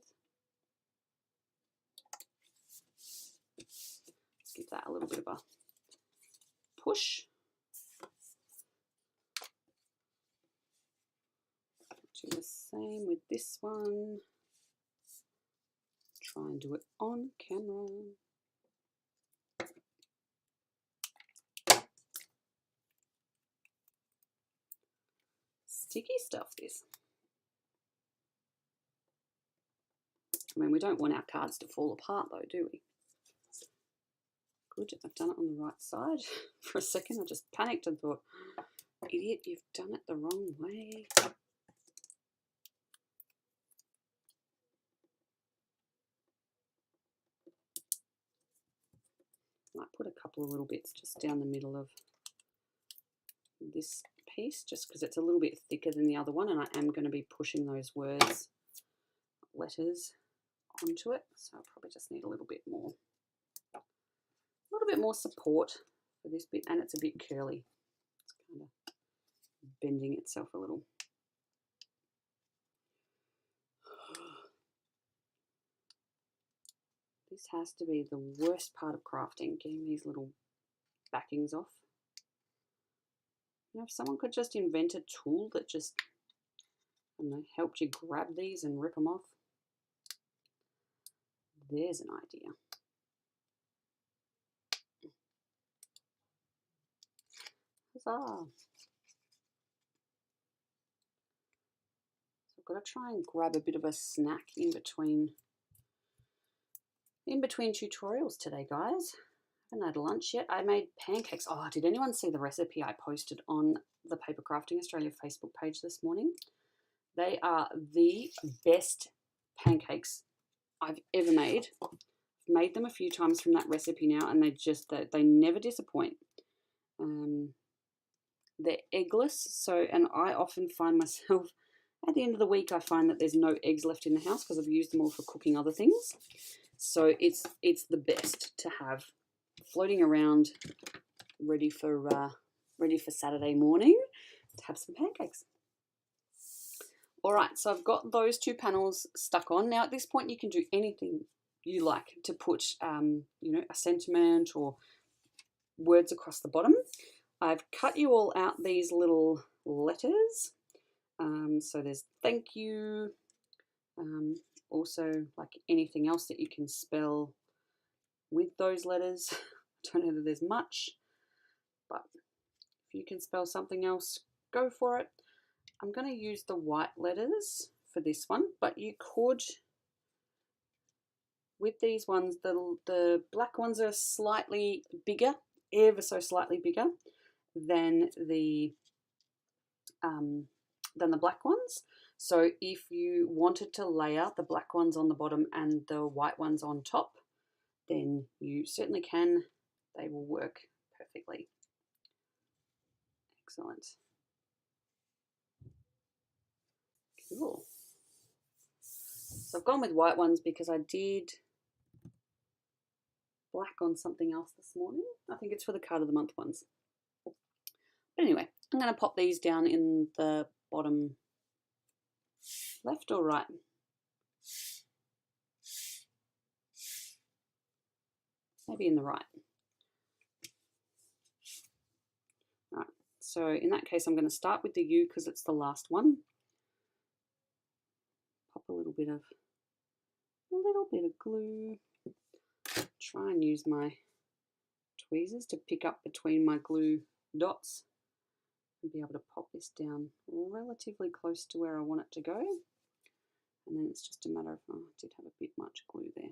Let's give that a little bit of a push. Do the same with this one. Try and do it on camera. Sticky stuff, this. I mean, we don't want our cards to fall apart though, do we? Good, I've done it on the right side. For a second, I just panicked and thought, idiot, you've done it the wrong way. Might put a couple of little bits just down the middle of this piece, just because it's a little bit thicker than the other one, and I am going to be pushing those words, letters onto it, so I probably just need a little bit more support for this bit, and it's a bit curly. It's kind of bending itself a little. This has to be the worst part of crafting, getting these little backings off. You know, if someone could just invent a tool that just, I don't know, helped you grab these and rip them off. There's an idea. Huzzah! So I've got to try and grab a bit of a snack in between tutorials today, guys. I haven't had lunch yet. I made pancakes. Oh, did anyone see the recipe I posted on the Papercrafting Australia Facebook page this morning? They are the best pancakes I've ever made. I've made them a few times from that recipe now, and they never disappoint. They're eggless, and I often find myself, at the end of the week, I find that there's no eggs left in the house because I've used them all for cooking other things. So it's the best to have floating around, ready for Saturday morning to have some pancakes. All right, so I've got those two panels stuck on. Now at this point, you can do anything you like to put, you know, a sentiment or words across the bottom. I've cut you all out these little letters. So there's thank you. Also, like anything else that you can spell with those letters. I don't know that there's much, but if you can spell something else, go for it. I'm going to use the white letters for this one, but you could with these ones, the black ones are slightly bigger, ever so slightly bigger than the black ones. So if you wanted to layer the black ones on the bottom and the white ones on top, then you certainly can. They will work perfectly. Excellent. Cool. So I've gone with white ones because I did black on something else this morning. I think it's for the card of the month ones. But anyway, I'm going to pop these down in the bottom left or right. Maybe in the right. Right. So in that case, I'm going to start with the U because it's the last one. Pop a little bit of glue. Try and use my tweezers to pick up between my glue dots and be able to pop this down relatively close to where I want it to go. And then it's just a matter of, oh, I did have a bit much glue there.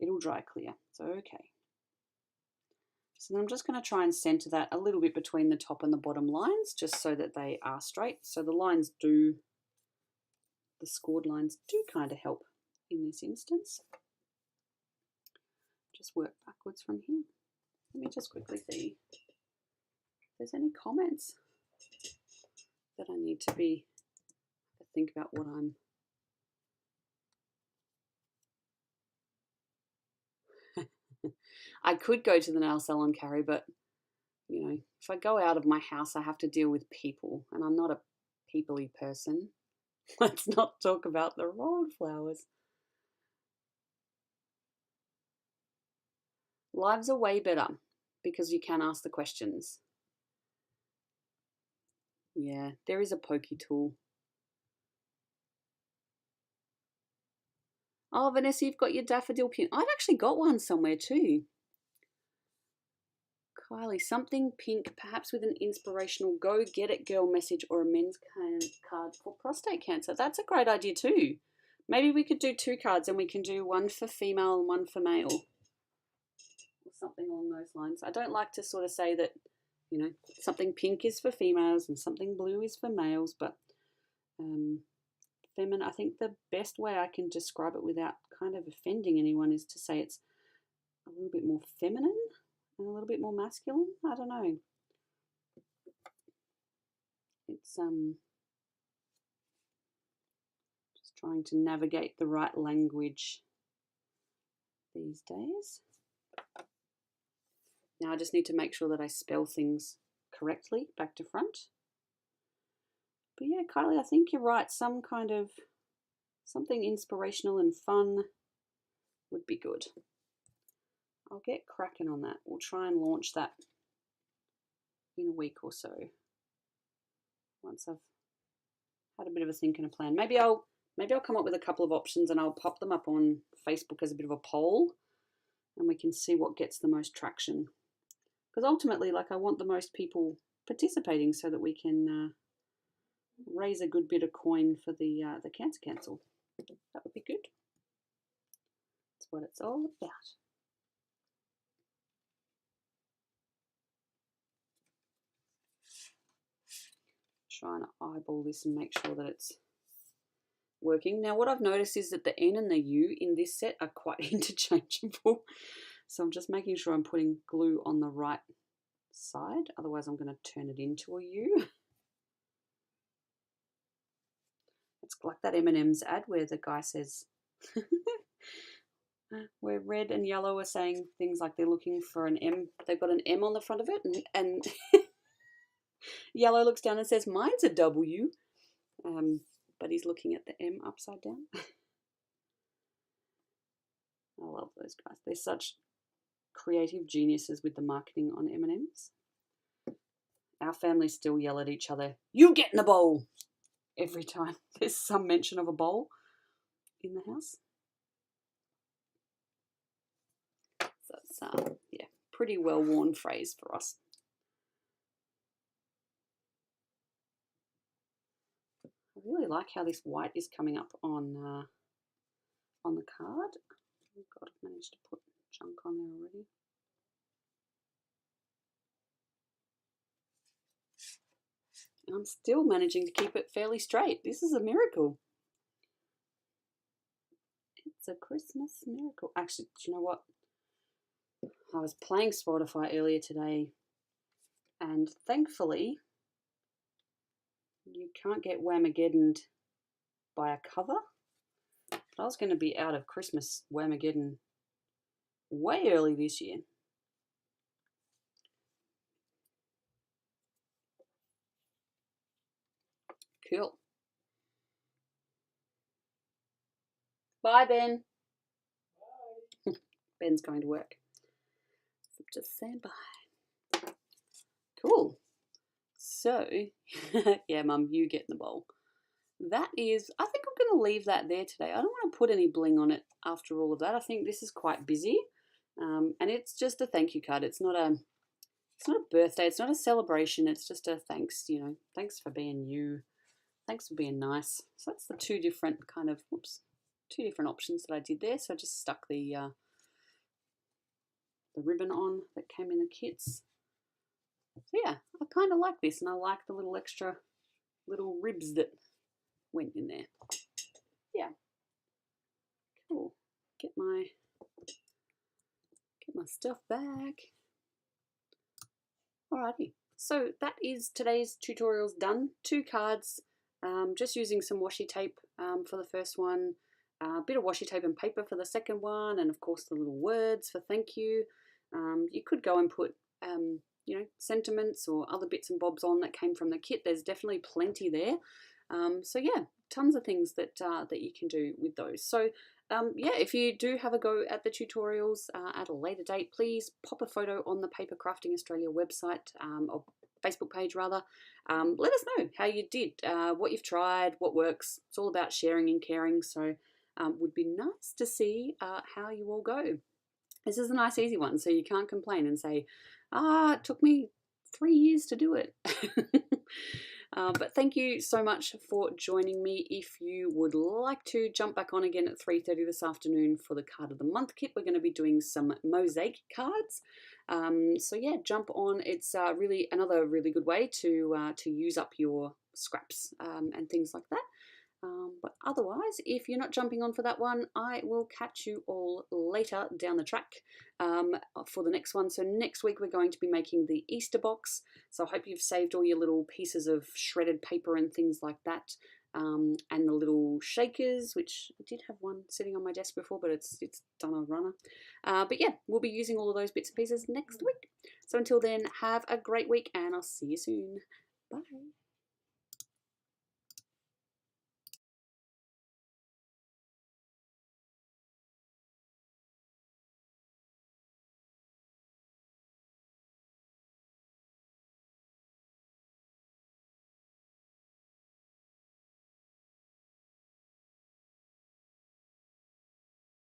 It'll dry clear, so okay. So then I'm just going to try and center that a little bit between the top and the bottom lines, just so that they are straight. So the scored lines do kind of help in this instance. Just work backwards from here. Let me just quickly see if there's any comments that I need to think about what I'm I could go to the nail salon, Carrie, but you know, if I go out of my house, I have to deal with people, and I'm not a peoply person. Let's not talk about the wildflowers. Lives are way better because you can ask the questions. Yeah, there is a pokey tool. Oh, Vanessa, you've got your daffodil pin. I've actually got one somewhere too. Kylie, something pink, perhaps with an inspirational go get it girl message or a men's card for prostate cancer. That's a great idea too. Maybe we could do 2 cards and we can do one for female and one for male. Or something along those lines. I don't like to sort of say that, you know, something pink is for females and something blue is for males, but feminine, I think the best way I can describe it without kind of offending anyone is to say it's a little bit more feminine and a little bit more masculine. I don't know. It's just trying to navigate the right language these days. Now I just need to make sure that I spell things correctly back to front. But yeah, Kylie, I think you're right. Some kind of something inspirational and fun would be good. I'll get cracking on that. We'll try and launch that in a week or so. Once I've had a bit of a think and a plan. Maybe I'll come up with a couple of options and I'll pop them up on Facebook as a bit of a poll and we can see what gets the most traction. Because ultimately, like, I want the most people participating so that we can raise a good bit of coin for the Cancer Council. That would be good. That's what it's all about. Trying to eyeball this and make sure that it's working. Now what I've noticed is that the N and the U in this set are quite interchangeable. So I'm just making sure I'm putting glue on the right side. Otherwise I'm going to turn it into a U. It's like that M&M's ad where the guy says, where red and yellow are saying things like they're looking for an M. They've got an M on the front of it and yellow looks down and says, mine's a W. But he's looking at the M upside down. I love those guys. They're such creative geniuses with the marketing on M&Ms. Our family still yell at each other, you get in the bowl, every time there's some mention of a bowl in the house. So it's, yeah, pretty well-worn phrase for us. I really like how this white is coming up on on the card. Oh God, I've managed to put junk on there already. I'm still managing to keep it fairly straight. This is a miracle. It's a Christmas miracle. Actually, do you know what? I was playing Spotify earlier today, and thankfully, you can't get Whamageddoned by a cover. But I was going to be out of Christmas Whamageddon way early this year. Cool. Bye, Ben. Bye. Ben's going to work. So just saying bye. Cool. So, yeah, Mum, you get in the bowl. That is, I think I'm going to leave that there today. I don't want to put any bling on it after all of that. I think this is quite busy. And it's just a thank you card. It's not a birthday. It's not a celebration. It's just a thanks, thanks for being you. Thanks for being nice. So that's the two different options that I did there. So I just stuck the ribbon on that came in the kits. So yeah, I kind of like this, and I like the little extra little ribs that went in there. Yeah. Cool. Get my stuff back. Alrighty. So that is today's tutorials done. 2 cards. Just using some washi tape for the first one, a bit of washi tape and paper for the second one, and of course the little words for thank you. You could go and put, sentiments or other bits and bobs on that came from the kit. There's definitely plenty there. So yeah, tons of things that you can do with those. So yeah, if you do have a go at the tutorials at a later date, please pop a photo on the Papercrafting Australia website or Facebook page rather. Let us know how you did, what you've tried, what works. It's all about sharing and caring, so would be nice to see how you all go. This is a nice easy one, so you can't complain and say, it took me 3 years to do it. But thank you so much for joining me. If you would like to jump back on again at 3:30 this afternoon for the Card of the Month kit, we're going to be doing some mosaic cards. So yeah, jump on. It's really another really good way to use up your scraps and things like that. But otherwise, if you're not jumping on for that one, I will catch you all later down the track for the next one. So next week we're going to be making the Easter box. So I hope you've saved all your little pieces of shredded paper and things like that. And the little shakers, which I did have one sitting on my desk before, but it's done a runner. But yeah, we'll be using all of those bits and pieces next week. So until then, have a great week and I'll see you soon. Bye.